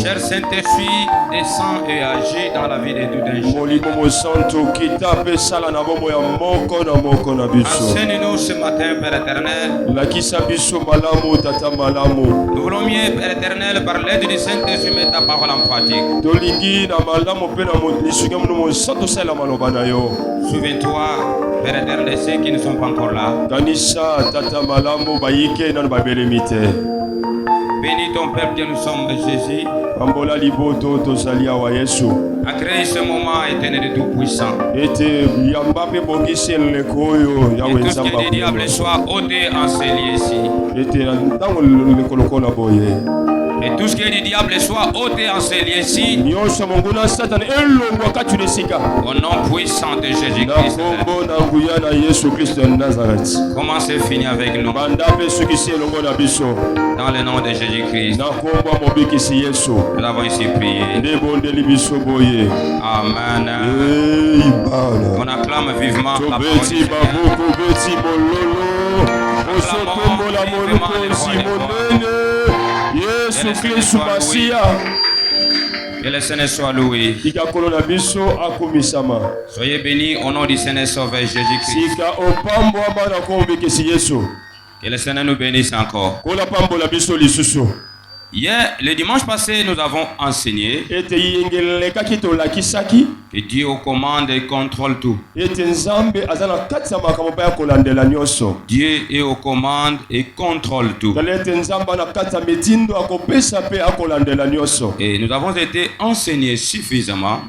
Cher Saint-Esprit, descends et agis dans la vie de tout un chacun. Enseigne-nous ce matin, Père éternel. Nous voulons mieux, Père éternel, par l'aide du Saint-Esprit, mettre ta parole en pratique. Souviens-toi, Père éternel, de ceux qui ne sont pas encore là. Bénis ton peuple que nous sommes, Jésus. Agrée ce moment éternel de Tout-Puissant. Et tout ce que le diable soit ôté, enseigné ici. Et tout ce qui est du diable soit ôté, enseigné ici. Au nom puissant de Jésus-Christ. Commencez finir avec nous. Dans le nom de Jésus-Christ. Nous l'avons ici prié. Amen. On acclame vivement la parole du Seigneur. Que le Seigneur soit loué. Soyez bénis au nom du Seigneur Sauveur Jésus-Christ. Que le Seigneur nous bénisse encore. Hier, le dimanche passé, nous avons enseigné que Dieu commande et contrôle tout. Dieu est aux commandes et contrôle tout. Et nous avons été enseignés suffisamment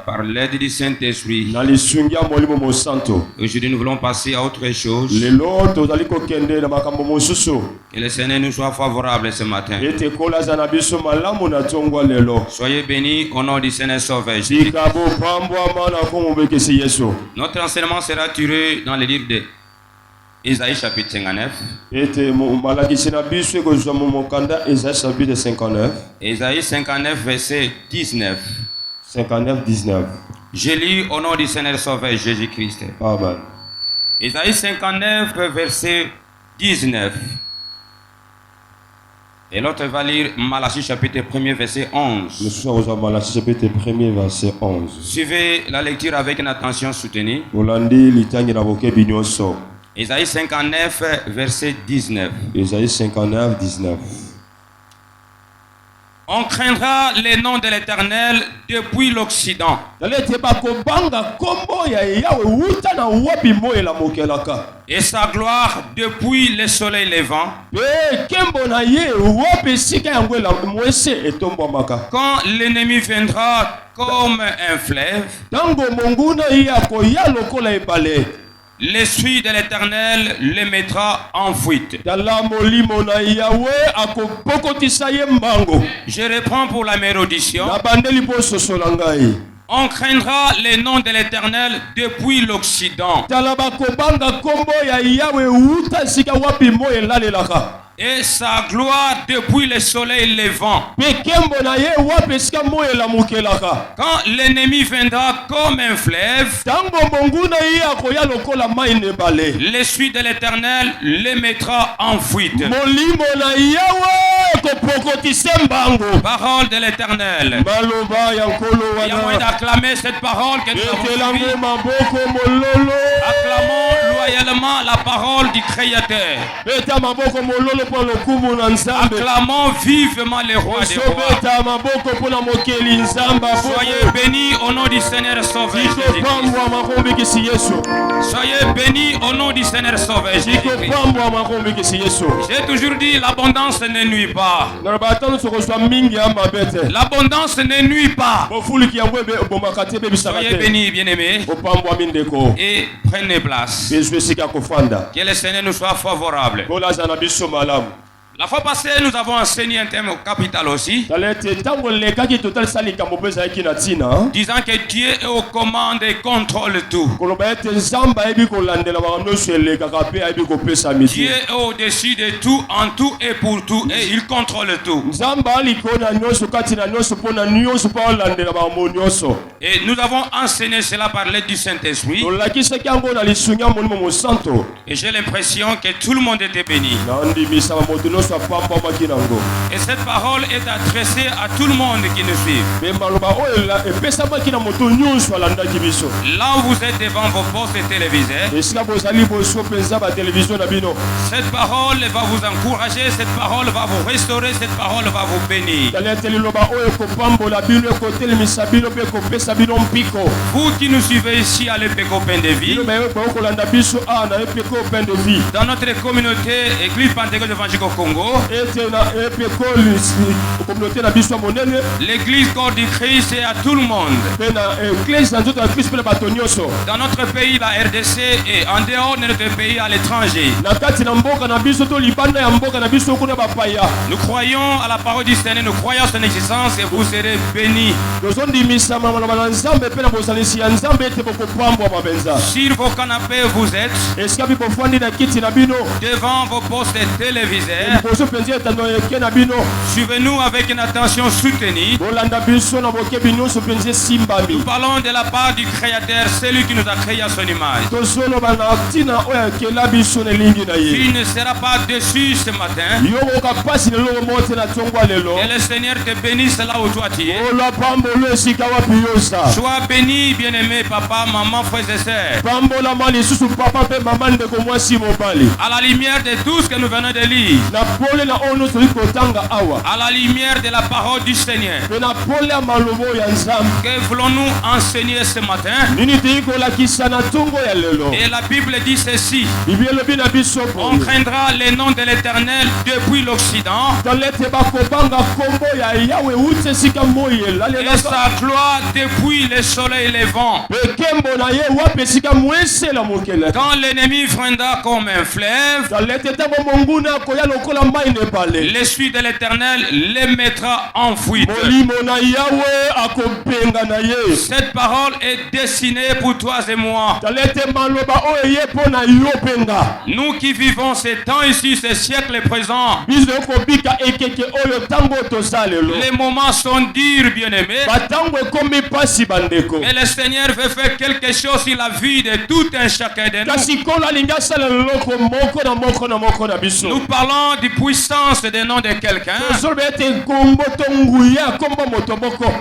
par l'aide du Saint-Esprit. Aujourd'hui, nous voulons passer à autre chose. Que le Seigneur nous soit favorable ce matin. Soyez bénis au nom du Seigneur Sauveur. Notre enseignement sera tiré dans le livre de Isaïe chapitre 59. Isaïe 59 verset 19. 59-19. Je lis au nom du Seigneur Sauveur Jésus-Christ. Amen. Isaïe 59 verset 19. Et l'autre va lire Malachie chapitre 1 verset 11. Nous sommes Malachie chapitre 1 verset 11. Suivez la lecture avec une attention soutenue. Isaïe 59 verset 19. Isaïe 59, 19. On craindra les noms de l'Éternel depuis l'Occident. Et sa gloire depuis le soleil levant. Quand l'ennemi viendra comme un fleuve, l'esprit de l'Éternel le mettra en fuite. Je reprends pour la mérodition. On craindra les noms de l'Éternel depuis l'Occident. Et sa gloire depuis le soleil levant. Quand l'ennemi viendra comme un fleuve, l'esprit de l'Éternel le mettra en fuite. Parole de l'Éternel. Il y a moyen d'acclamer cette parole que nous avons suivie. Acclamons loyalement la parole du Créateur. Acclamons vivement les rois des rois. Soyez bénis au nom du Seigneur Sauveur Jésus-Christ. Soyez bénis au nom du Seigneur Sauveur Jésus-Christ. J'ai toujours dit, l'abondance ne nuit pas. L'abondance ne nuit pas. Soyez bénis, bien-aimés. Et prenez place. Que le Seigneur nous soit favorable. La fois passée, nous avons enseigné un thème capital aussi, disant que Dieu est aux commandes et contrôle tout. Dieu est au-dessus de tout, en tout et pour tout, et il contrôle tout. Et nous avons enseigné cela par l'aide du Saint-Esprit. Et j'ai l'impression que tout le monde était béni. Et cette parole est adressée à tout le monde qui nous suit. Là où vous êtes devant vos postes télévisés, cette parole va vous encourager, cette parole va vous restaurer, cette parole va vous bénir. Vous qui nous suivez ici à l'EPECO Pain de Vie, dans notre communauté Église Pentecôte évangélique au Congo, l'église corps du Christ est à tout le monde. Dans notre pays, la RDC, et en dehors de notre pays, à l'étranger. Nous croyons à la parole du Seigneur, nous croyons à son existence et vous serez bénis. Sur vos canapés, vous êtes devant vos postes télévisés. Suivez-nous avec une attention soutenue. Nous parlons de la part du Créateur, celui qui nous a créé à son image. Tu ne seras pas déçu ce matin. Que le Seigneur te bénisse là où toi tu es. Sois béni, bien-aimé papa, maman, frères et sœurs. À la lumière de tout ce que nous venons de lire, à la lumière de la parole du Seigneur, que voulons-nous enseigner ce matin? Et la Bible dit ceci: on craindra les noms de l'Éternel depuis l'Occident et sa gloire depuis le soleil levant. Quand l'ennemi freindra comme un fleuve, l'esprit de l'Éternel les mettra en fuite. Cette parole est destinée pour toi et moi. Nous qui vivons ces temps ici, ces siècles présents, les moments sont durs, bien-aimés. Mais le Seigneur veut faire quelque chose sur la vie de tout un chacun de nous. Nous parlons de puissance des noms de quelqu'un.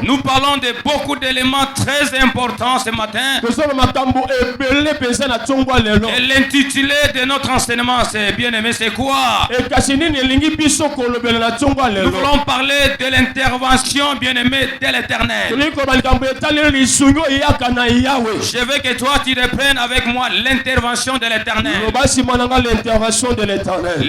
Nous parlons de beaucoup d'éléments très importants ce matin. Et l'intitulé de notre enseignement, c'est bien-aimé, c'est quoi? Nous voulons parler de l'intervention, bien-aimé, de l'Éternel. Je veux que toi tu reprennes avec moi l'intervention de l'Éternel.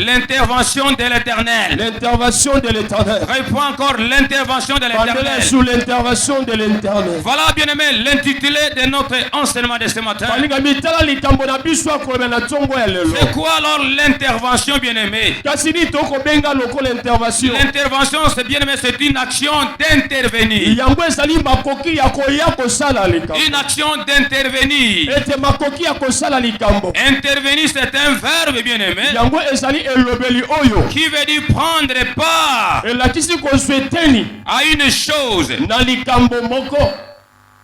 L'intervention de l'Éternel. L'intervention de l'Éternel. Reprends encore l'intervention de l'Éternel. Sous l'intervention de l'Éternel. Voilà, bien-aimé, l'intitulé de notre enseignement de ce matin. C'est quoi alors l'intervention, bien-aimé? L'intervention, c'est bien-aimé, c'est une action d'intervenir. Une action d'intervenir. Intervenir, c'est un verbe, bien-aimé, qui veut dire prendre part à une chose,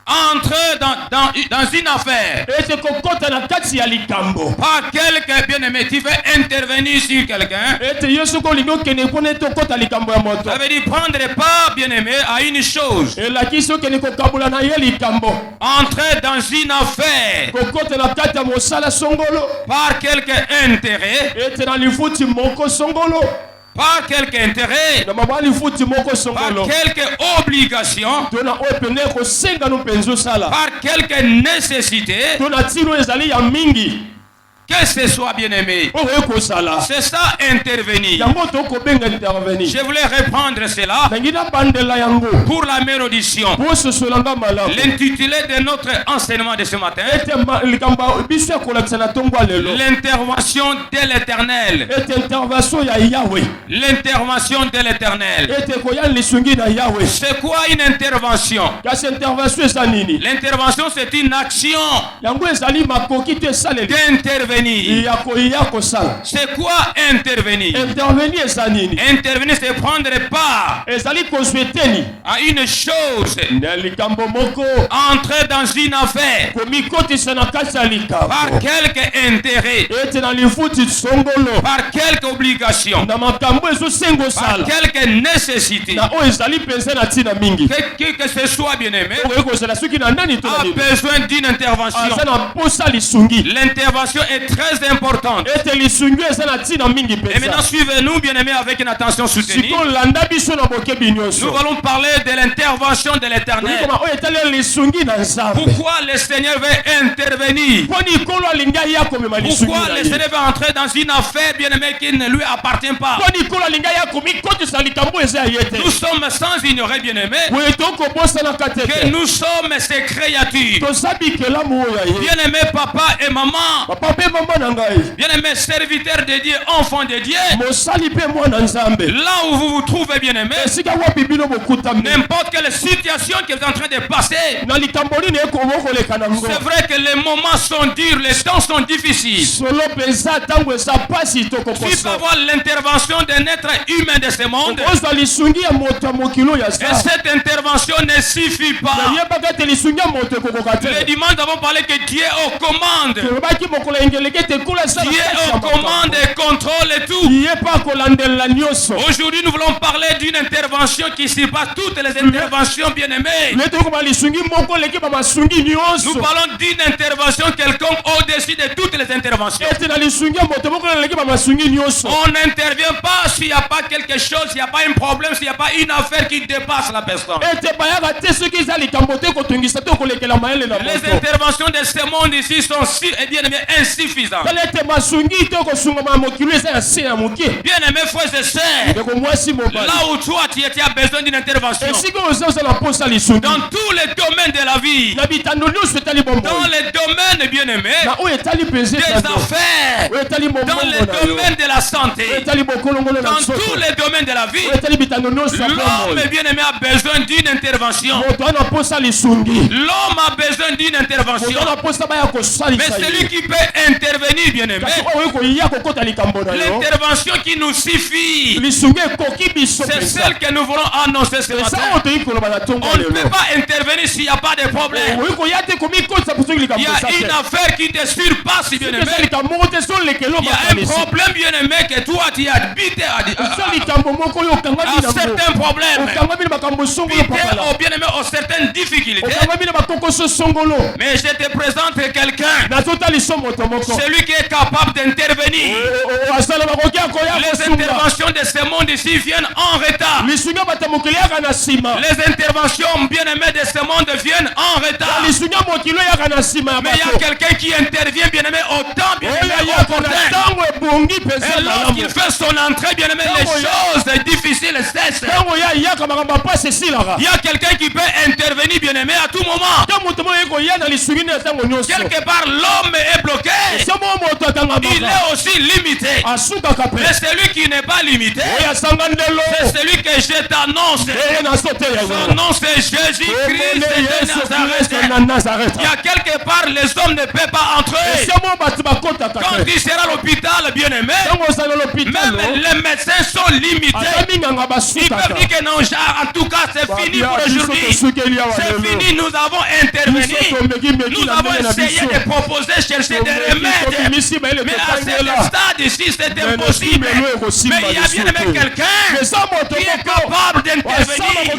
entrer dans une affaire. Pas quelqu'un, bien-aimé, tu veux intervenir sur quelqu'un. Ça veut dire prendre part, bien-aimé, à une chose. Entrer dans une affaire par quelque intérêt. Par quelque intérêt, par quelque obligation, par quelque nécessité. Que ce soit bien-aimé. C'est ça intervenir. Je voulais reprendre cela pour la meilleure audition. L'intitulé de notre enseignement de ce matin, l'intervention de l'Éternel. L'intervention de l'Éternel. C'est quoi une intervention? L'intervention, c'est une action d'intervenir. C'est quoi intervenir? Intervenir, c'est prendre part à une chose, entrer dans une affaire par quelque intérêt, par quelque obligation, par quelque nécessité. Que ce soit bien-aimé, a besoin d'une intervention. L'intervention est très importante. Et maintenant, suivez-nous, bien-aimés, avec une attention soutenue. Nous allons parler de l'intervention de l'Éternel. Pourquoi le Seigneur veut intervenir? Pourquoi le Seigneur veut entrer dans une affaire, bien-aimé, qui ne lui appartient pas? Nous sommes sans ignorer, bien-aimé, que nous sommes ces créatures. Bien-aimé papa et maman, bien-aimé serviteur de Dieu, enfant de Dieu, là où vous vous trouvez, bien-aimé, n'importe quelle situation que vous êtes en train de passer, c'est vrai que les moments sont durs, les temps sont difficiles. Tu peux avoir l'intervention d'un être humain de ce monde, et cette intervention ne suffit pas. Le dimanche, nous avons parlé que Dieu est aux commandes. Dieu est aux commandes et contrôle et tout. Aujourd'hui, nous voulons parler d'une intervention qui surpasse toutes les interventions, bien-aimées. Nous parlons d'une intervention quelconque au-dessus de toutes les interventions. On n'intervient pas s'il n'y a pas quelque chose, s'il n'y a pas un problème, s'il n'y a pas une affaire qui dépasse la personne. Les interventions de ce monde ici sont bien insuffisantes. Bien-aimés frères et sœurs, là où toi tu as besoin d'une intervention, dans tous les domaines de la vie, dans les domaines, bien-aimés, des affaires, dans les domaines de la santé, dans tous les domaines de la vie, l'homme, bien-aimé, a besoin d'une intervention. L'homme a besoin d'une intervention. Mais celui qui peut intervenir, bien-aimé, l'intervention qui nous suffit, c'est celle que nous voulons annoncer ce matin. On ne peut pas intervenir s'il n'y a pas de problème. Il y a une affaire qui te surpasse, bien-aimé. Il y a un problème, bien-aimé, que toi tu habites à certains problèmes. Bien-aimé, aux certaines difficultés. Mais je te présente quelqu'un, celui qui est capable d'intervenir. Les interventions de ce monde ici viennent en retard. Les interventions, bien-aimés, de ce monde viennent en retard. Mais il y a quelqu'un qui intervient, bien-aimé, au temps, bien-aimé, opportun. Et lorsqu'il fait son entrée, bien-aimé, les choses difficiles cessent. Il y a quelqu'un qui peut intervenir, bien-aimé, à tout moment. Quelque part, l'homme est bloqué. Il est aussi limité. Mais celui qui n'est pas limité, c'est celui que je t'annonce. Son nom c'est Jésus-Christ de Nazareth. Il y a quelque part, les hommes ne peuvent pas entrer. Quand il sera à l'hôpital, bien-aimé, même les médecins sont limités. Ils peuvent dire que non, en tout cas, c'est fini pour aujourd'hui. C'est fini, nous avons intervenu. Nous avons essayé de proposer, chercher des remèdes. Mais à ce stade ici, c'est impossible. Mais il y a bien aimé quelqu'un qui est capable d'intervenir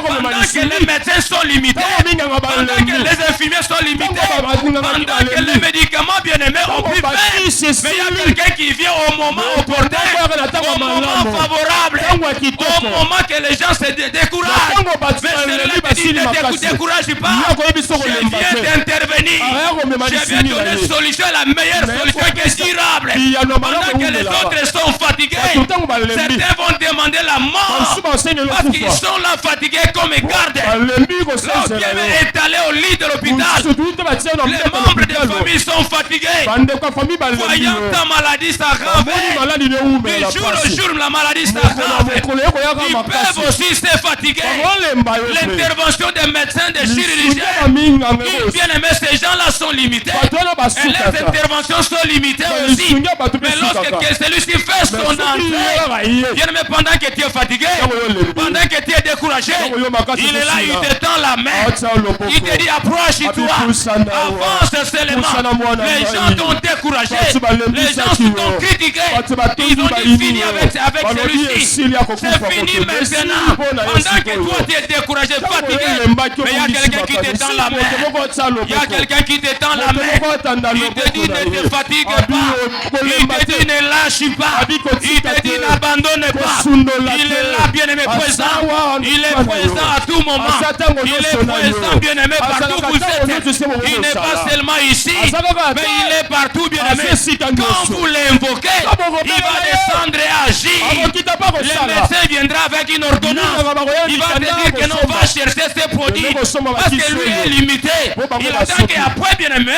pendant que les médecins sont limités, pendant que les infirmiers sont limités, pendant que les médicaments, bien aimés, ont plus fait. Mais il y a quelqu'un qui vient au moment opportun, au moment favorable. Au moment que les gens se découragent, mais celui-là te dit ne décourage pas. Je viens d'intervenir. Je viens donner une solution, la meilleure solution qui est durable. Pendant que les autres sont fatigués, certains vont demander la mort parce qu'ils sont là fatigués comme gardes. Lorsqu'il est allé au lit de l'hôpital, les membres de la famille sont fatigués. Voyant ta maladie s'aggraver, du jour au jour la maladie s'aggrave. Ils peuvent aussi se fatiguer. L'intervention des médecins, des chirurgiens, bien aimé, ces gens-là sont limités. Et les interventions sont limitées aussi. Mais lorsque celui-ci fait son entrée, bien aimé, pendant que tu es fatigué, pendant que tu es découragé, il est là, il te tend la main. Il te dit approche-toi, avance seulement. Les gens t'ont découragé, les gens t'ont critiqué, ils ont dit fini avec celui-ci. C'est fini maintenant. Pendant que toi tu es découragé, fatigué, mais il y a quelqu'un qui te tend la main. Il y a quelqu'un qui te tend la main. Il te dit ne te fatigue pas. Il te dit ne lâche pas. Il te dit n'abandonne pas. Il est là, bien aimé, présent. Il est présent à tout moment. Il est présent, bien aimé, partout où vous êtes. Il n'est pas seulement ici, mais il est partout, bien aimé. Quand vous l'invoquez, il va descendre et agir. Le médecin viendra avec une ordonnance. Il va te dire que non, va chercher ses produits. Parce que lui est limité. Il attend qu'après, bien aimé,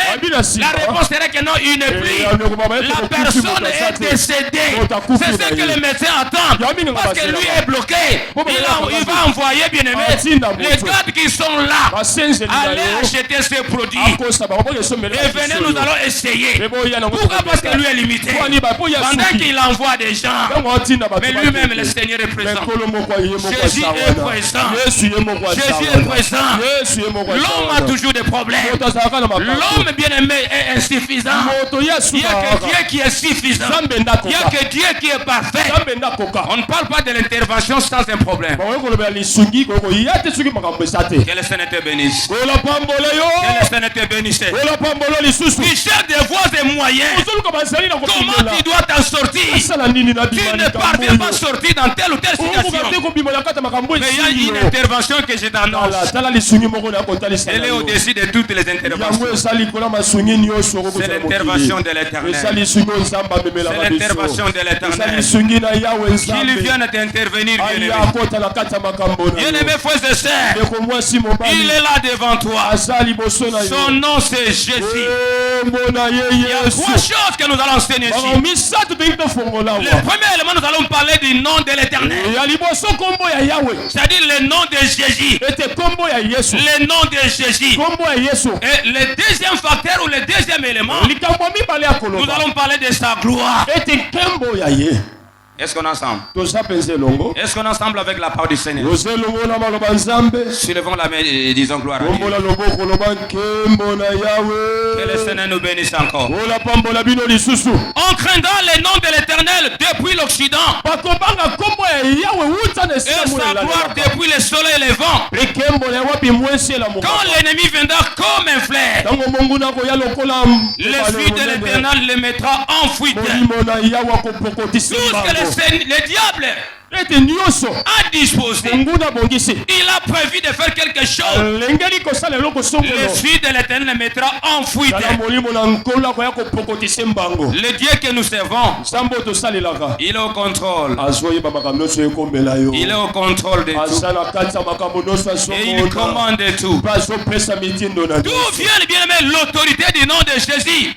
la réponse serait que non, il n'est plus. La personne est décédée. C'est ce que le médecin attend. Parce que lui est bloqué. Il va envoyer, bien aimé, les gardes qui sont là. Allez acheter ces produits. Et venez, nous allons essayer. Pourquoi? Parce que lui est limité. Pendant qu'il envoie des gens, mais lui-même, le Seigneur est présent. Jésus est présent. Jésus est présent. L'homme a toujours des problèmes. L'homme bien-aimé est insuffisant. Il n'y a que Dieu qui est suffisant. Il n'y a que Dieu qui est parfait. On ne parle pas de l'intervention sans un problème. Que le Seigneur te bénisse. Que le Seigneur te bénisse. Tu cherches des voies et moyens. Comment tu dois t'en sortir? Tu ne parviens pas à sortir dans telle ou telle situation. Mais il y a une intervention que je t'annonce. Elle est au-dessus de toutes les interventions. C'est l'intervention de l'Éternel. C'est l'intervention de l'Éternel. Qu'il vienne t'intervenir, bien-aimé. Bien-aimé, frères et sœurs, il est là devant toi. Son nom c'est Jésus. Il y a trois choses que nous allons enseigner ici. Le premier élément, nous allons parler du nom de l'Éternel. C'est-à-dire le nom de Jésus. Le nom de Jésus. Et le deuxième facteur ou le deuxième élément, nous allons parler de sa gloire. Est-ce qu'on est ensemble? Est-ce qu'on est ensemble avec la parole du Seigneur? Soulevons la main et disons gloire à Dieu. Que le Seigneur nous bénisse encore. On craindra le nom de l'Éternel depuis l'Occident et sa gloire depuis le soleil et le vent. Quand l'ennemi viendra comme un flair, l'esprit de l'Éternel le mettra en fuite. Le diable a disposé. Il a prévu de faire quelque chose. L'esprit de l'Éternel le mettra en fuite. Le Dieu que nous servons, il est au contrôle. Il est au contrôle de tout. Et il commande tout. D'où vient bien-aimé l'autorité du nom de Jésus?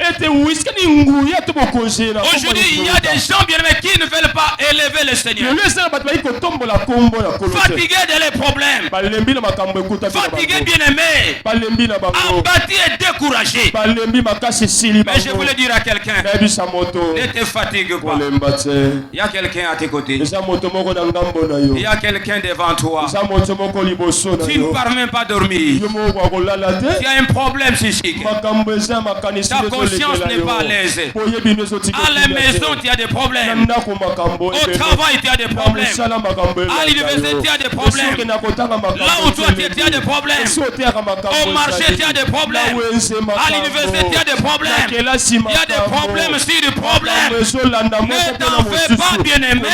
Aujourd'hui, il y a des gens bien-aimés qui ne veulent pas élever le Seigneur. Fatigué de les problèmes, fatigué bien-aimé, abattu et découragé. Mais je voulais dire à quelqu'un, ne te fatigue pas. Il y a quelqu'un à tes côtés. Il y a quelqu'un devant toi. Tu ne parviens pas à dormir. Tu as un problème psychique. Ta conscience n'est pas à l'aise. À la maison, tu as des problèmes. Au travail, tu as des problèmes. problèmes. À l'université, tu as des problèmes. Là où toi, tu as des problèmes. Au marché, tu as des problèmes. À l'université, tu as des problèmes. Il y a des problèmes sur des problèmes. Ne t'en fais pas, bien-aimé.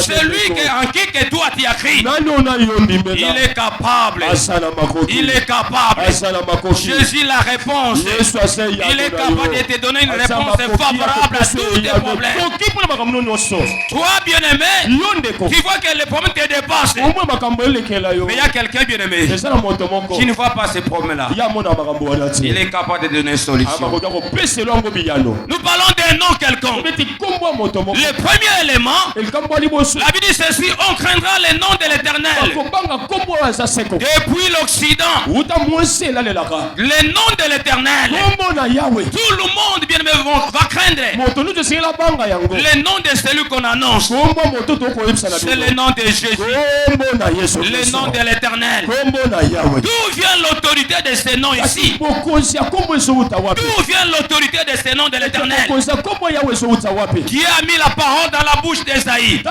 Celui en qui que toi tu as crié, il est capable. Il est capable. Jésus la réponse. Il est capable de te donner une réponse favorable à tous tes problèmes. Toi, bien-aimé, tu vois que les problèmes te dépassent. Mais il y a quelqu'un, bien-aimé, qui ne voit pas ces problèmes-là. Il est capable de donner une solution. Nous parlons d'un nom quelconque. Le premier élément, la Bible dit ceci: on craindra le nom de l'Éternel. Depuis l'Occident, le nom de l'Éternel, tout le monde, bien-aimé, va craindre le nom de celui qu'on annonce. C'est le nom de Jésus, le nom de l'Éternel. D'où vient l'autorité de ce nom ici? D'où vient l'autorité de ce nom de l'Éternel? Qui a mis la parole dans la bouche d'Esaïe,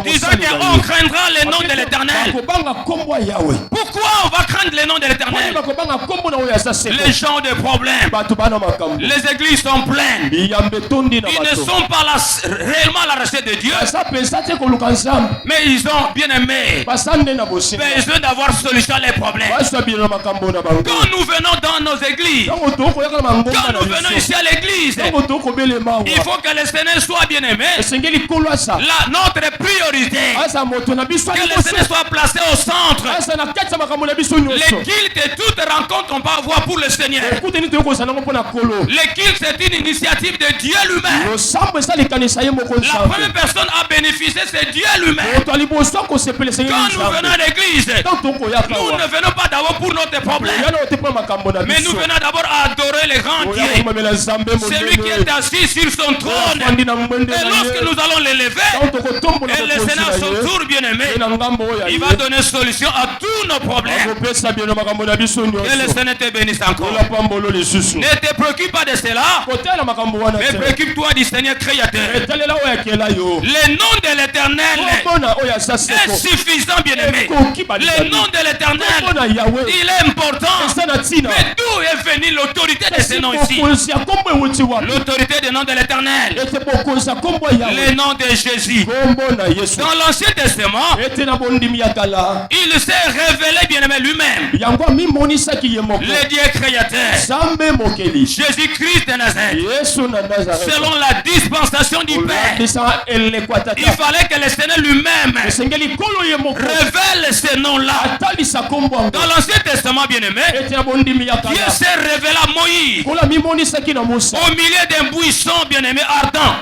disant qu'on craindra le nom de l'Éternel. Pourquoi on va craindre le nom de l'Éternel? Les gens de problèmes, les églises sont pleines. Ils ne sont pas réellement la recette de Dieu, mais ils ont bien aimé besoin d'avoir solution à les problèmes. Quand nous venons dans nos églises, quand nous venons ici à l'église, il faut que le Seigneur soit bien aimé. Notre priorité, que le Seigneur soit placé au centre. Les cultes et toute rencontre qu'on va avoir pour le Seigneur. Les cultes, c'est une initiative de Dieu lui-même. La première personne à bénéficier, c'est Dieu lui-même. Quand nous venons à l'église, nous ne venons pas d'abord pour notre problème, mais nous venons d'abord à adorer le grand Dieu, celui qui est assis sur son trône. Et lorsque nous allons l'élever, et le Seigneur, son tour bien-aimé, il va donner solution à tous nos problèmes. Que le Seigneur te bénisse encore. Ne te préoccupe pas de cela, mais préoccupe-toi du Seigneur créateur. Le nom de l'Éternel est suffisant, bien-aimé. Le nom de l'Éternel, il est important. Mais d'où est venue l'autorité de ce nom ici? L'autorité du nom de l'Éternel, le nom de Jésus. Dans l'Ancien Testament, il s'est révélé, bien-aimé, lui-même, le Dieu créateur, Jésus-Christ de Nazareth. Selon la dispensation du Père, il fallait que le Seigneur lui-même révèle ce nom-là. Dans l'Ancien Testament, bien-aimé, Dieu s'est révélé à Moïse au milieu d'un buisson, bien-aimé, ardent,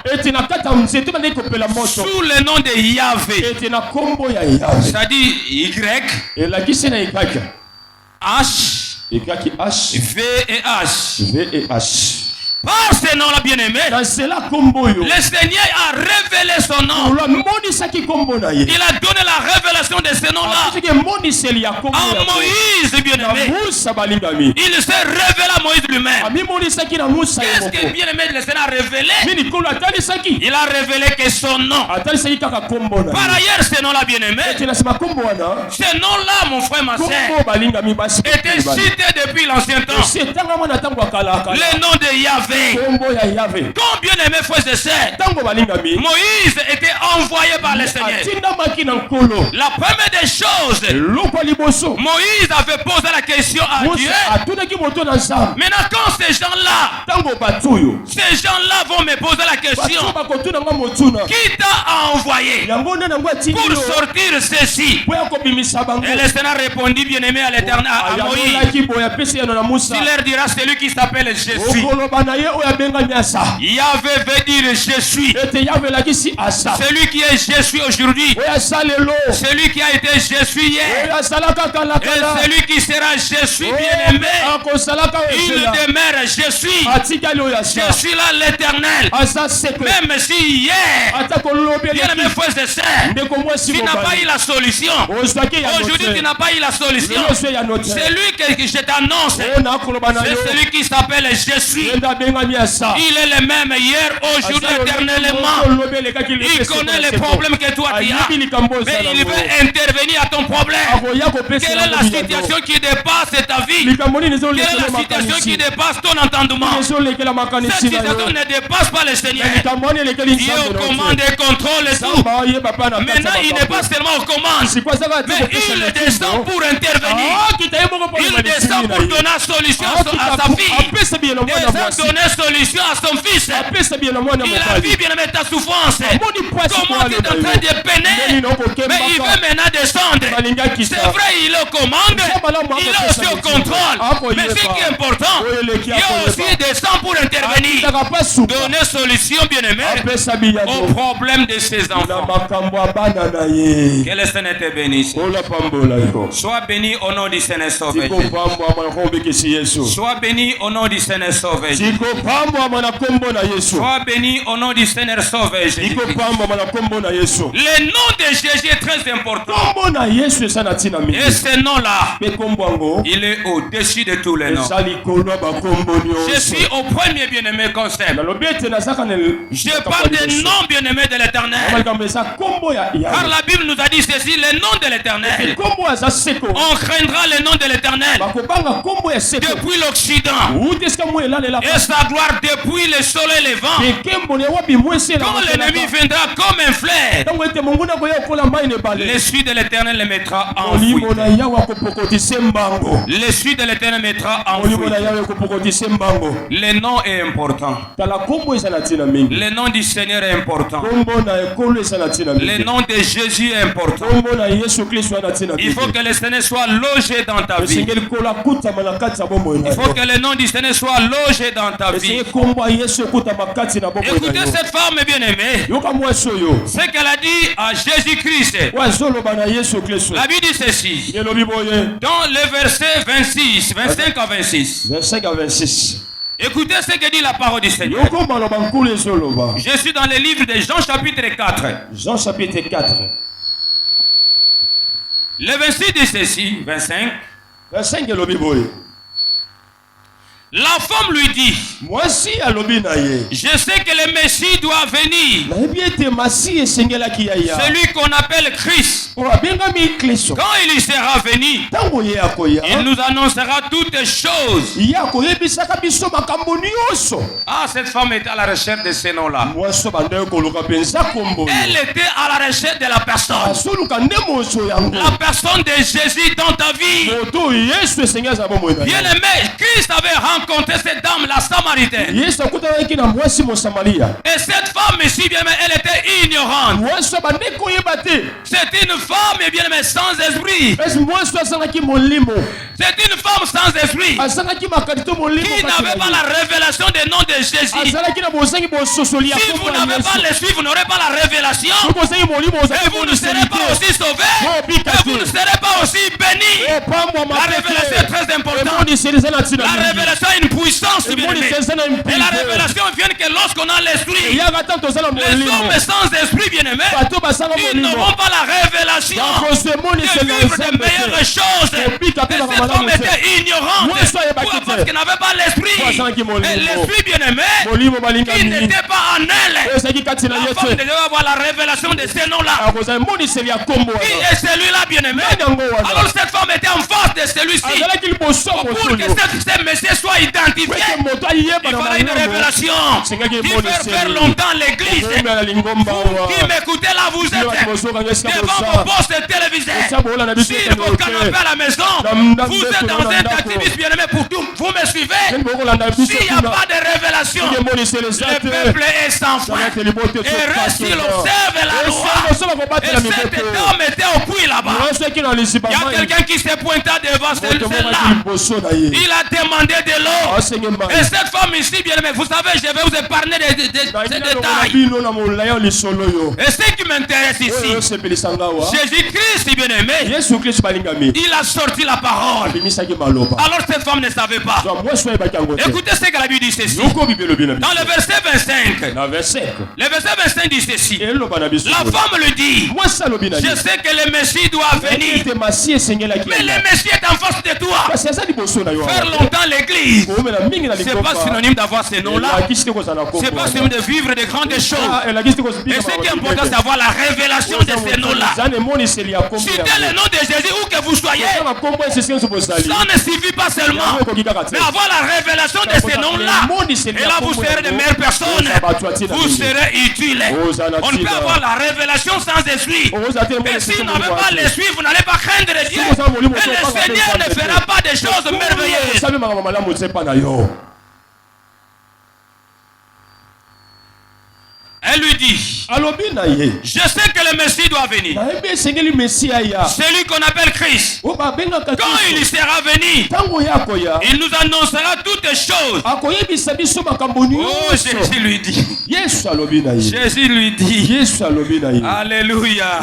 sous le nom de Yahvé. C'est-à-dire Y, H, V et H. Par ce nom-là, bien-aimé, le Seigneur a révélé son nom. Il a donné la révélation de ce nom-là à Moïse, bien-aimé. Il s'est révélé à Moïse lui-même. Qu'est-ce que, bien-aimé, le Seigneur a révélé? Il a révélé que son nom. Par ailleurs, ce nom-là, bien-aimé, ce nom-là, mon frère, ma soeur, était cité depuis l'ancien temps. Le nom de Yahvé. Quand bien aimé frères et sœurs, Moïse était envoyé par le Seigneur. La première des choses, Moïse avait posé la question à Dieu. Maintenant, quand ces gens-là vont me poser la question, qui t'a envoyé pour sortir ceci? Et le Seigneur répondit, bien aimé, à l'Éternel, à Moïse. Il leur dira, celui qui s'appelle Jésus. Yahvé veut dire je suis. Celui qui est je suis aujourd'hui. Celui qui a été je suis hier. Et celui qui sera je suis bien aimé. Il demeure je suis. Je suis là l'Éternel. Même si hier, bien aimé frères et sœurs, tu n'as pas eu la solution. Aujourd'hui tu n'as pas eu la solution. Celui que je t'annonce, c'est celui qui s'appelle je suis. Il est le même hier, aujourd'hui, éternellement. Il connaît les problèmes que toi tu as. Mais il veut intervenir à ton problème. Quelle est la situation qui dépasse ta vie? Quelle est la situation qui dépasse ton entendement? Cette situation ne dépasse pas le Seigneur. Il est aux commandes et contrôle et tout. Maintenant, il n'est pas seulement aux commandes, mais il descend pour intervenir. Il descend pour donner solution à sa fille. Il descend pour donner solution à son fils. Il a vu bien ta souffrance. Comment tu es en train de peiner? Mais il veut maintenant descendre. C'est vrai, il est aux commandes. Il est aussi au contrôle. Mais ce qui est important, il est aussi descend pour intervenir. Donner solution, bien-aimé, au problème de ses enfants. Que le Seigneur te bénisse. Sois béni au nom du Seigneur Sauveur. Sois béni au nom du Seigneur Sauveur. Sois béni au nom du Seigneur Sauveur. Le nom de Jésus est très important. Et ce nom-là, il est au-dessus de tous les noms. Je suis au premier bien-aimé concept. Je parle des noms bien-aimés de l'Éternel. Car la Bible nous a dit ceci, le nom de l'Éternel. On craindra le nom de l'Éternel depuis l'Occident et sa gloire depuis le soleil levant. Quand l'ennemi viendra comme un flair, l'esprit de l'Éternel le mettra en fuite. L'esprit de l'Éternel mettra en fuite. Le nom est important. Le nom du Seigneur est important. Le nom de Jésus est important. Il faut que le Seigneur soit logé dans ta vie. Il faut que le nom du Seigneur soit logé dans ta vie. Écoutez cette femme bien-aimée. Ce qu'elle a dit à Jésus-Christ. La Bible dit ceci. Dans le verset 26, 25 à 26. Écoutez ce que dit la parole du Seigneur. Je suis dans le livre de Jean chapitre 4. Jean chapitre 4. Le verset dit ceci, 25. 25 La femme lui dit, je sais que le Messie doit venir. Celui qu'on appelle Christ. Quand il sera venu, il nous annoncera toutes choses. Ah, cette femme était à la recherche de ce nom-là. Elle était à la recherche de la personne. La personne de Jésus dans ta vie. Bien aimé, Christ avait rencontré cette dame, la Samaritaine. Et cette femme ici, bien aimé, elle était ignorante. C'est une femme, bien aimé, sans esprit. C'est une femme sans esprit qui n'avait pas la révélation des noms de Jésus. Si vous n'avez pas l'esprit, vous n'aurez pas la révélation. Et vous ne serez pas aussi sauvés. Et vous ne serez pas aussi bénis. La révélation est très importante. La révélation est une puissance, bien aimé. Et la révélation vient que lorsqu'on a l'esprit. Les hommes sans esprit, bien aimé, ils n'auront pas la révélation de vivre de meilleures choses. Et cette femme était ignorante parce qu'elle n'avait pas l'esprit. Et l'esprit, bien aimé, qui n'était pas en elle. La femme devait avoir la révélation de ces noms-là. Qui est celui-là, bien aimé? Alors cette femme était en face de celui-ci. Pour que ce monsieur soit identifié, il fallait une révélation qui fait faire longtemps l'église. Vous qui m'écoutez là, vous êtes devant vos postes télévisés, sur vos canapés à la maison. Vous êtes dans un activisme bien aimé pour tout. Vous me suivez? S'il n'y a pas de révélation, le peuple est sans foi. Et reste, il observe la loi. Et cet homme était au puits là-bas. Il y a quelqu'un qui s'est pointé devant celle-là. Il a demandé de l'eau. Et cette femme ici, bien aimé, vous savez, je vais vous épargner des détails. Et ce qui m'intéresse ici, Jésus-Christ, bien aimé, il a sorti la parole. Alors cette femme ne savait pas. Écoutez ce que la Bible dit ceci. Dans le verset 25, le verset 25 dit ceci. La femme lui dit, je sais que le Messie doit venir. Mais le Messie est en face de toi. Faire longtemps l'église, c'est pas synonyme d'avoir ces noms-là. C'est pas synonyme de vivre de grandes choses. Et ce qui est important, c'est d'avoir la révélation de ces noms-là. Citez le nom de Jésus où que vous soyez. Ça ne suffit pas seulement, mais avoir la révélation de ces noms-là. Et là, vous serez de meilleures personnes. Vous serez utiles. On ne peut avoir la révélation sans esprit. Et si vous n'avez pas l'esprit, vous n'allez pas craindre Dieu. Et le Seigneur ne fera pas des choses merveilleuses. Elle lui dit, je sais que le Messie doit venir. Celui qu'on appelle Christ. Quand il sera venu, il nous annoncera toutes choses. Oh, Jésus lui dit. Jésus lui dit. Alléluia.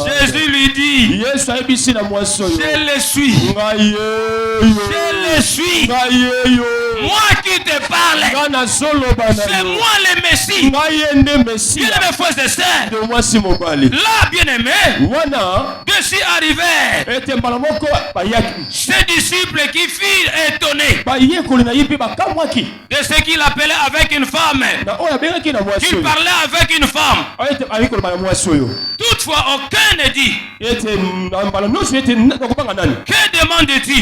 Jésus lui dit, je le suis. Je le suis. Moi qui te parle. C'est moi le Messie. Bien-aimés frères et sœurs, là, bien-aimé, je suis arrivé. Ces disciples qui furent étonnés de ce qu'il appelait avec une femme. Qu'il parlait avec une femme. Toutefois, aucun ne dit. Que demandes-tu?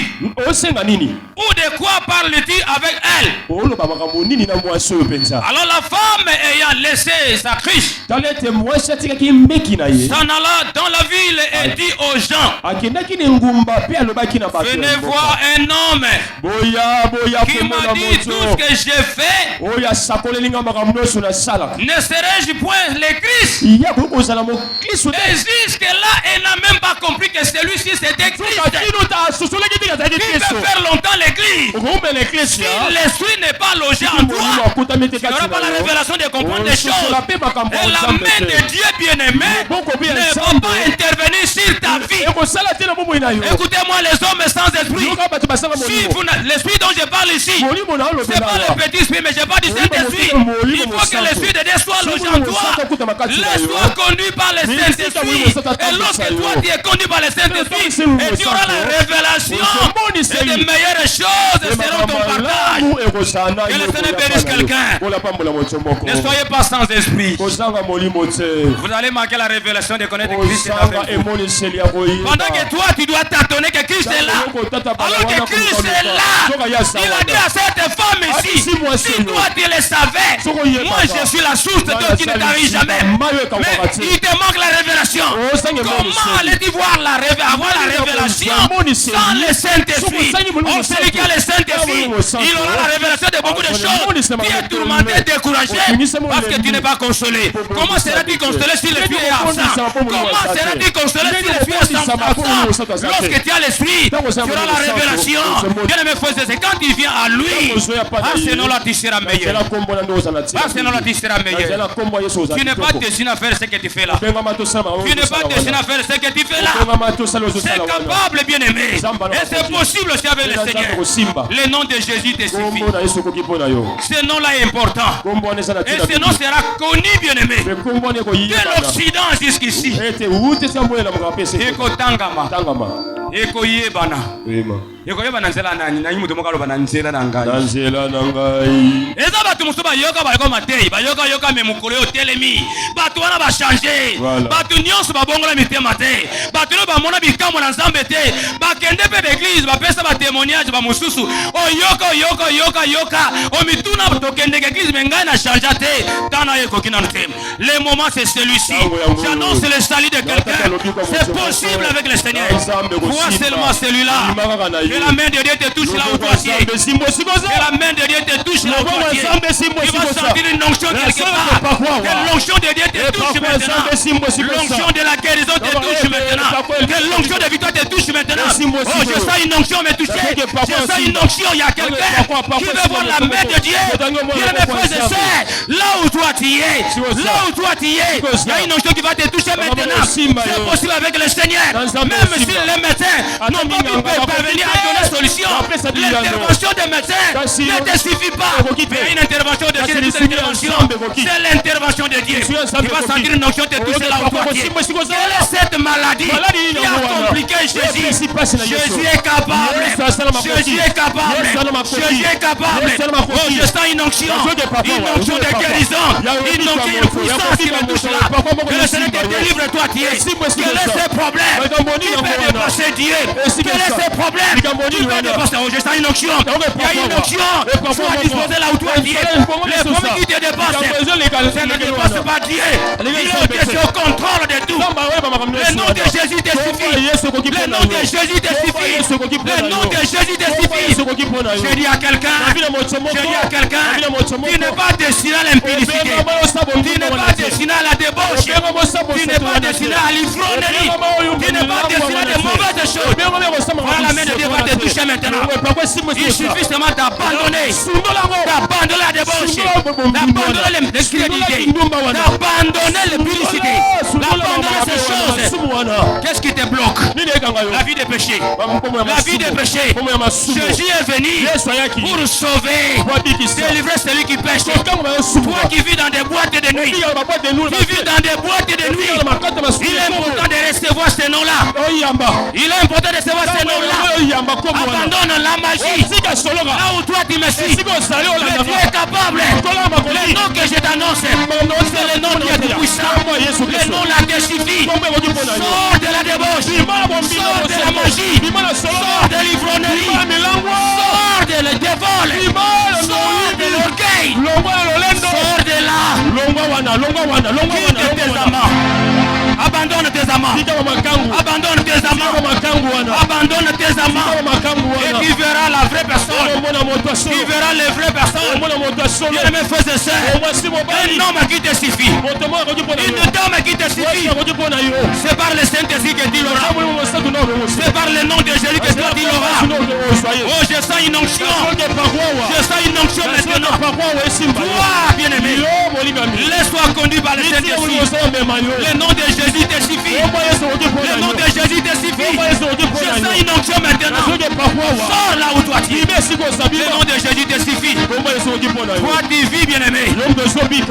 Ou de quoi parles-tu avec elle? Alors la femme ayant laissé sa cruche, s'en alla dans la ville et dit aux gens, venez voir un homme qui m'a dit tout ce que j'ai fait. Ne serais-je point le Christ? Et jusque-là, elle n'a même pas compris que celui-ci c'était Christ. Qui peut faire longtemps l'église? Si l'esprit n'est pas logé en toi, tu n'auras pas la révélation de comprendre les choses. Et la main de Dieu bien-aimé ne va pas intervenir sur ta vie. Écoutez-moi les hommes sans esprit. Si l'esprit dont je parle ici, c'est pas le petit esprit, mais je parle du Saint-Esprit. Il faut que l'esprit de Dieu soit logé en toi. Laisse-toi conduire par le Saint-Esprit. Et lorsque toi tu es conduit par le Saint-Esprit, et tu auras la révélation, et de meilleures choses seront ton partage. Que le Seigneur bénisse quelqu'un. Ne soyez pas sans esprit. Vous allez manquer la révélation de connaître Christ. Pendant que toi tu dois t'attendre que Christ est là. Alors que Christ est là, il a dit à cette femme ici, si toi tu le savais, moi je suis la source de tout qui ne t'arrive jamais. Mais il te manque la révélation. Comment allais-tu avoir la révélation sans le Saint-Esprit? Or celui qui a le Saint-Esprit, il aura la révélation de beaucoup de choses. Tu es tourmenté, découragé parce que tu n'es pas consolé. Comment seras-tu consolé si l'esprit est absent? Comment seras-tu consolé si l'esprit est absent? Lorsque tu as l'esprit, tu auras la révélation. Bien aimé frère, c'est quand tu viens à lui, à ce nom-là tu seras meilleur. À ce nom-là tu seras meilleur. Tu n'es pas destiné à faire ce que tu fais là. Tu n'es pas destiné à faire ce que tu fais là. C'est capable, bien aimé. Et c'est possible aussi avec le Seigneur. Le nom de Jésus te suffit. Ce nom-là est important. Et ce nom sera connu, bien aimé. De l'Occident jusqu'ici. Eko tangama. Eko yebana. Eko yebana nzela nani na yimuto mokalo bana nzela na ngai. Eza batu muso bayoka bayoko matei, bayoka me mukolo yo telemi. Batu wana ba changer. Batu nyonso babongola mitema te. Batu no ba mona bikambo na Nzambe te. Ba kende pe l'église, ba pesa ba témoignage ba mususu. Yoka. O mituna to kende l'église menga na changer te. Tana yeko kina ntem. Le moment c'est celui-ci. J'annonce le salut de quelqu'un. C'est possible avec le Seigneur. Vois seulement celui-là. Que la main de Dieu te touche là où toi tu es. Que la main de Dieu te touche là où toi tu es. Tu vas sentir une onction quelque part. Que l'onction de Dieu te touche maintenant. L'onction de la guérison te touche maintenant. Que l'onction de victoire te touche maintenant. Oh, je sens une onction me toucher. Je sens une onction. Il y a quelqu'un qui veut voir la main de Dieu. Bien mes frères et sœurs, là où toi tu es, il y a une onction qui va te toucher maintenant. C'est possible avec le Seigneur. Même si les médecins n'ont pas pu parvenir à donner solution, l'intervention des médecins ne te suffit pas. Mais une intervention de Dieu, c'est l'intervention de Dieu. Tu vas sentir une onction te toucher là où toi tu es. Quelle est cette maladie qui a compliqué Jésus? Jésus est capable. Jésus est capable. Jésus est capable. Oh, je sens une onction de guérison. Une puissance qui me touche là. Que le Seigneur te délivre toi tu es. Quel est ce problème qui peut dépasser Dieu? Quel est ce problème qui peut dépasser? Oh, je sens une onction. Il y a une onction. Sois disposé là où toi tu es. Les problèmes qui te dépassent, ça ne dépasse pas Dieu. Il est au contrôle de tout. Le nom de Jésus te suffit. Le nom de Jésus te suffit. Le nom de Jésus te suffit. Je dis à quelqu'un, tu n'es pas destiné à l'impudicité. Tu n'es pas destiné à la débauche. Tu n'es pas destiné à l'ivrognerie. Tu n'es pas destiné à de mauvaises choses. Voilà, la main de Dieu va te toucher maintenant. Il suffit seulement d'abandonner. D'abandonner la débauche. D'abandonner l'incrédulité. D'abandonner l'impudicité. D'abandonner ces choses. Qu'est-ce qui te bloque? La vie des péchés. La vie des péchés. Jésus est venu pour sauver, délivrer celui qui pêche. Toi qui vis dans des boîtes de nuit, qui vis dans des boîtes de nuit, il est important de recevoir ces noms-là. Il est important de recevoir ces noms-là. Abandonne la magie. Là où toi tu me suis, mais tu es capable. Le nom que je t'annonce, c'est le nom qui est puissant. Le nom là te suffit. Sors de la débauche. Sors de la magie. Sors de l'ivrognerie. Sors de le dévol. Sors de l'orgueil. Sors de là. Quitte tes amants. Abandonne tes amants. Abandonne tes amants. Abandonne tes amants. Et tu verras la vraie personne. Tu verras les vraies personnes. Bien-aimés frères et sœurs, un homme qui te suffit. Une dame qui te suffit. C'est par le Saint-Esprit que tu l'auras. C'est par le nom de Jésus que tu l'auras. Oh, je sens une onction. Je sens une onction maintenant. Toi, bien-aimé, laisse-toi conduire par le Saint-Esprit. Le nom de Jésus te suffit. Le nom de Jésus te suffit. Je sens une onction maintenant. Sors là où toi tu es. Le nom de Jésus te suffit. Toi tu vis, bien-aimé,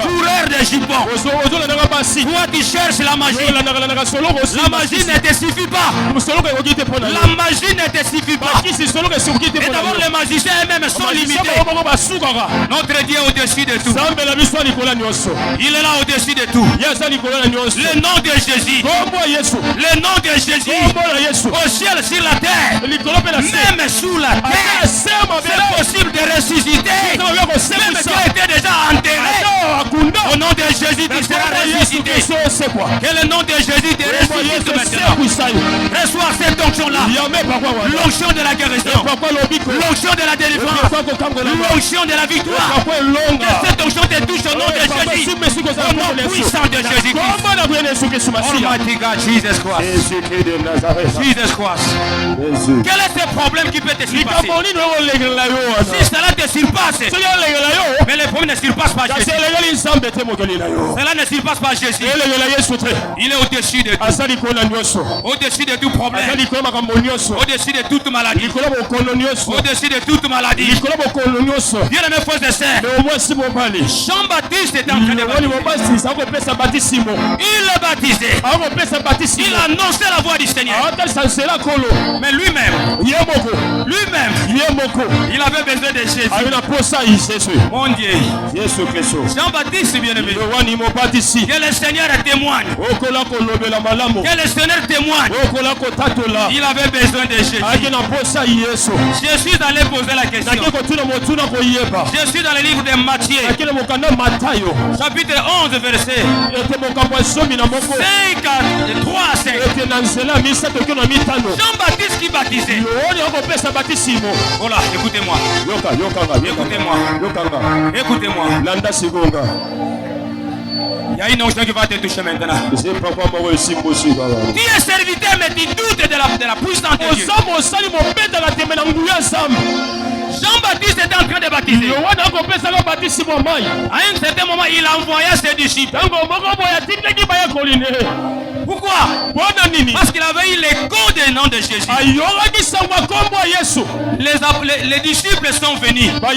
coureur de jupons. Toi tu cherches la magie. La magie ne te suffit pas. La magie ne te suffit pas. Et d'abord les magiciens eux-mêmes sont limités. Notre Dieu est au-dessus de tout. Il est là au-dessus de tout. Le nom de Jésus. Le nom de Jésus. Au ciel, sur la terre, même sous la terre, c'est possible de ressusciter. Même tu as été déjà enterré. Au nom de Jésus, tu seras ressuscité. Que le nom de Jésus te ressuscite maintenant. Reçois cette onction-là. L'onction de la guérison. L'onction de la délivrance. L'onction de la victoire. Que cette onction te touche au nom de Jésus. Au nom puissant de Jésus-Christ. Almighty God, Jesus Christ. Jesus Christ. Quel est ce problème qui peut te surpasser? Si cela te surpasse, mais le problème ne surpasse pas Jésus. Cela ne surpasse pas Jésus. Il est au-dessus de tout. Au-dessus de tout problème. Au-dessus de toute maladie. Au-dessus de toute maladie. Bien aimé frères et sœurs, Jean-Baptiste est en train de baptiser. Il est baptisé. Il a annoncé la voix du Seigneur. Mais lui-même, il avait besoin de Jésus. Mon Dieu. Jean-Baptiste, bien-aimé, que le Seigneur témoigne. Que le Seigneur témoigne. Il avait besoin de Jésus. Je suis allé poser la question. Je suis dans le livre de Matthieu, chapitre 11, verset 5 à 3 à 5. Jean-Baptiste qui baptisait. Voilà, écoutez-moi. Écoutez-moi. Il y a une onction qui va te toucher maintenant. Tu es serviteur, mais tu doutes de la puissance de Dieu. Jean-Baptiste était en train de baptiser. À un certain moment, il envoya ses disciples. Pourquoi? Parce qu'il avait eu l'écho des noms de Jésus. Les disciples sont venus vers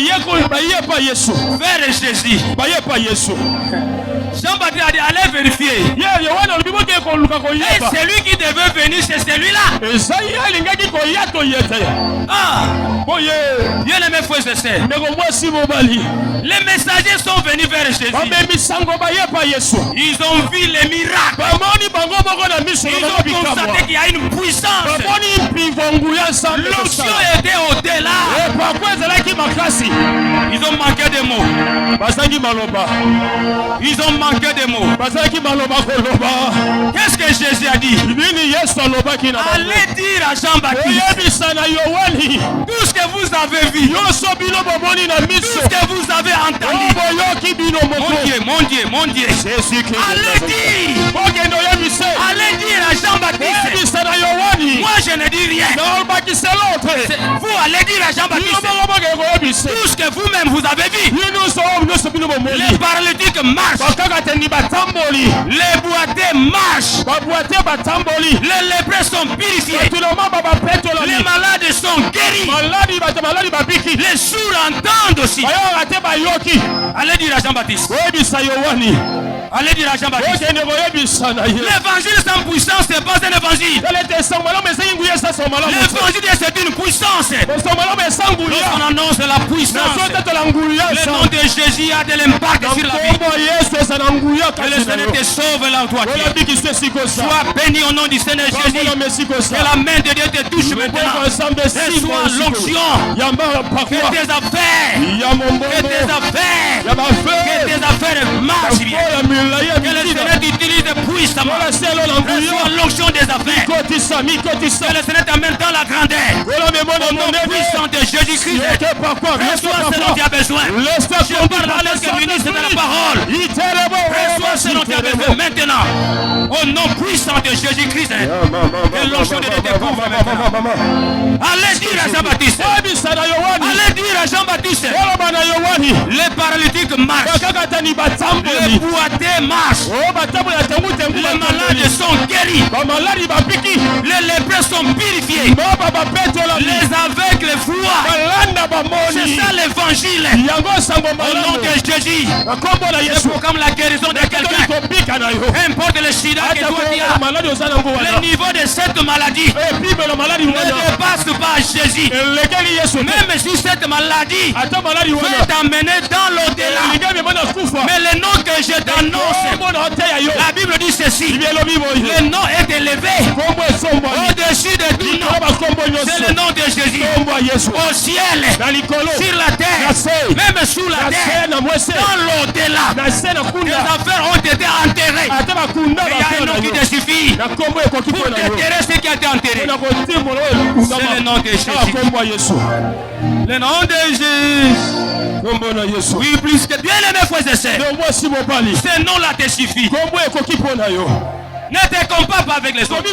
Jésus. Jean-Baptiste a dit, allez vérifier. Et celui qui devait venir, c'est celui-là. Ah, bien aimé frères et sœurs, les messagers sont venus vers Jésus. Ils ont vu les miracles. Ils ont constaté qu'il y a une puissance. L'onction était au-delà. Ils ont manqué de mots. Ils ont manqué de mots. Qu'est-ce que Jésus a dit? Allez dire à Jean-Baptiste, tout ce que vous avez vu, tout ce que vous avez entendu, mon Dieu, allez dire à Jean-Baptiste, moi je ne dis rien. Vous allez dire à Jean-Baptiste, tout ce que vous-même vous avez vu. Les paralytiques marchent, les boiteux marchent, les lépreux sont purifiés, les malades sont guéris, les sourds entendent aussi. Allez dire à Jean-Baptiste. Allez dire à Jean-Baptiste. L'évangile sans puissance, c'est pas un évangile. L'évangile, c'est une puissance. Lorsqu'on annonce la puissance, le nom de Jésus a de l'impact sur la vie. Que le Seigneur te sauve là où toi tu es. Sois béni au nom du Seigneur Jésus. Que la main de Dieu te touche maintenant. Reçois l'onction. Que tes affaires marchent bien. Que le Seigneur t'utilise puissamment. Reçois l'onction des affaires. Que le Seigneur t'amène dans la grandeur. Au nom puissant de Jésus-Christ. Reçois ce dont tu as besoin. Je parle à l'être ministre de la parole. Reçois ce dont tu as besoin maintenant. Au nom puissant de Jésus-Christ. Que l'onction de Dieu te couvre maintenant. Allez dire à Jean-Baptiste. Allez dire à Jean-Baptiste. Les paralytiques marchent. Les boiteux marchent. Les malades sont guéris. Les lépreux sont purifiés. Les aveugles voient. C'est ça l'évangile. Au nom de Jésus. C'est comme la guérison de quelqu'un. Importe le sida que toi tu as. Le niveau de cette maladie ne dépasse pas Jésus. Même si cette maladie peut t'amener dans l'au-delà. Mais le nom que je t'annonce, la Bible dit ceci. Le nom est élevé au-dessus de tout nom. C'est le nom de Jésus. Au ciel, sur la terre, même sous la terre, dans l'au-delà. Tes affaires ont été enterrées. Il y a un nom qui te suffit pour déterrer ce qui a été enterré. C'est le nom de Jésus. Le nom de Jésus. Oui, plus que bien aimé frères et sœurs. Ce nom-là te suffit. Ne te compare pas avec les autres. Et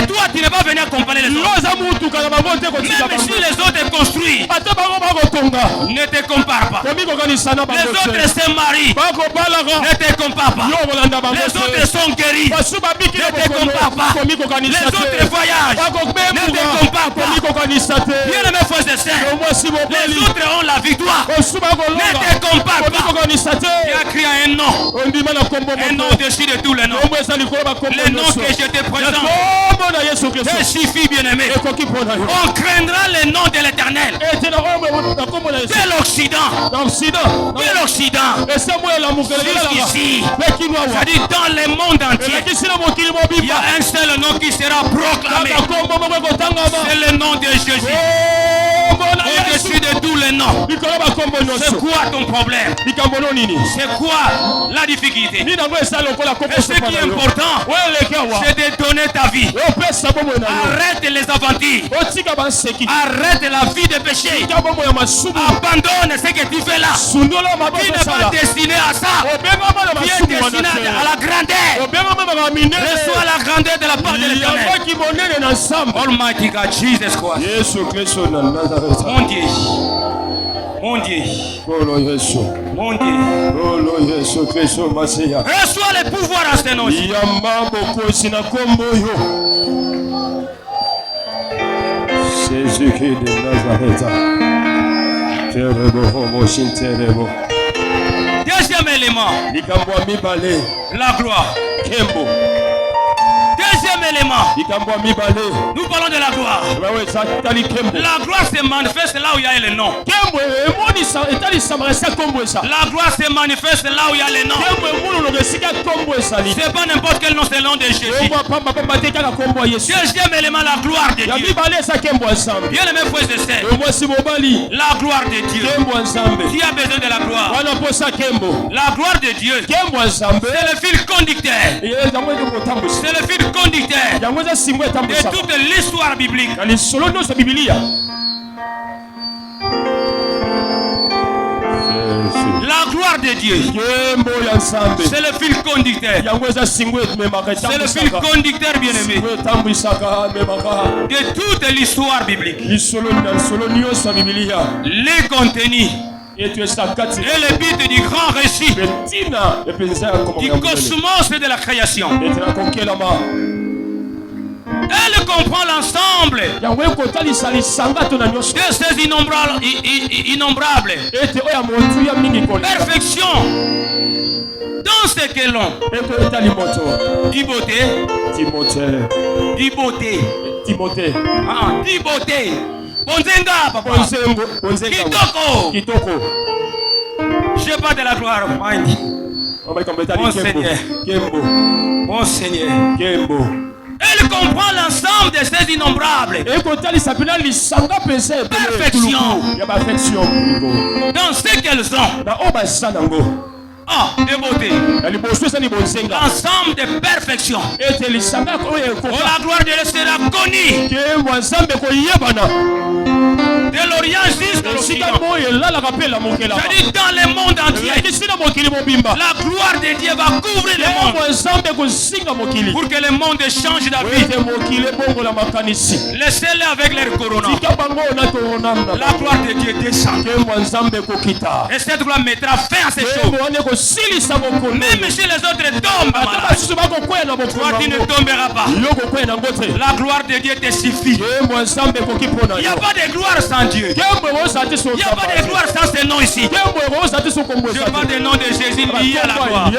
toi, tu ne vas venir comparer les autres. Même si les autres construisent, ne te compare pas. Les autres se marient, ne te compare pas. Les autres sont guéris, ne te compare pas. Les autres voyagent, ne te compare pas. Bien aimé frères et sœurs, les autres ont la victoire, ne te compare pas. Tu as crié un nom au-dessus de tous les noms. Le nom que je te présente te suffit, bien-aimé. On craindra le nom de l'Éternel. De l'Occident. De l'Occident. Jusqu'ici. C'est-à-dire dans le monde entier. Il y a un seul nom qui sera proclamé. C'est le nom de Jésus. Au-dessus de tous les noms. C'est quoi ton problème? C'est quoi la difficulté? Et ce qui est important, c'est de donner ta vie. Arrête les aventures. Arrête la vie de péché. Abandonne ce que tu fais là. Tu n'es pas destiné à ça. Tu es destiné à la grandeur. Reçois la grandeur de la part de l'Éternel. Almighty God, Jesus Christ. Mon Dieu. Mon Dieu. Mon Dieu. Reçois le pouvoir à ce nom. Jésus-Christ de Nazareth. Deuxième élément. La gloire. Deuxième élément. Nous parlons de la gloire. La gloire se manifeste là où il y a le nom. La gloire se manifeste là où il y a le nom. C'est pas n'importe quel nom, c'est le nom de Jésus. Deuxième élément, la gloire de Dieu. Bien aimé frères et sœurs, la gloire de Dieu. Qui a besoin de la gloire? La gloire de Dieu, c'est le fil conducteur. C'est le fil conducteur de toute l'histoire biblique. La gloire de Dieu, c'est le fil conducteur. C'est le fil conducteur, bien-aimé, de toute l'histoire biblique. Les contenus et le but du grand récit du cosmos et de la création. Elle comprend l'ensemble de ces innombrables perfection dans ce que l'on dit beauté. Bonzenga, papa. Kitoko. Je pas de la gloire. Mon Seigneur. Elle comprend l'ensemble de ces innombrables perfection dans ce qu'elles ont. De beauté. Ensemble de perfection. Oh, la gloire de Dieu sera connue de l'Orient jusqu'à l'Occident. C'est-à-dire dans le monde entier. La gloire de Dieu va couvrir le monde pour que le monde change d'avis. Laissez-les avec leur corona. La gloire de Dieu descend. Et cette gloire mettra fin à ces choses. Même si les autres tombent, toi tu ne tomberas pas. La gloire de Dieu te suffit. Il n'y a pas de gloire sans Dieu. Il n'y a pas de gloire sans ce nom ici. Je parle du nom de Jésus lié à la gloire.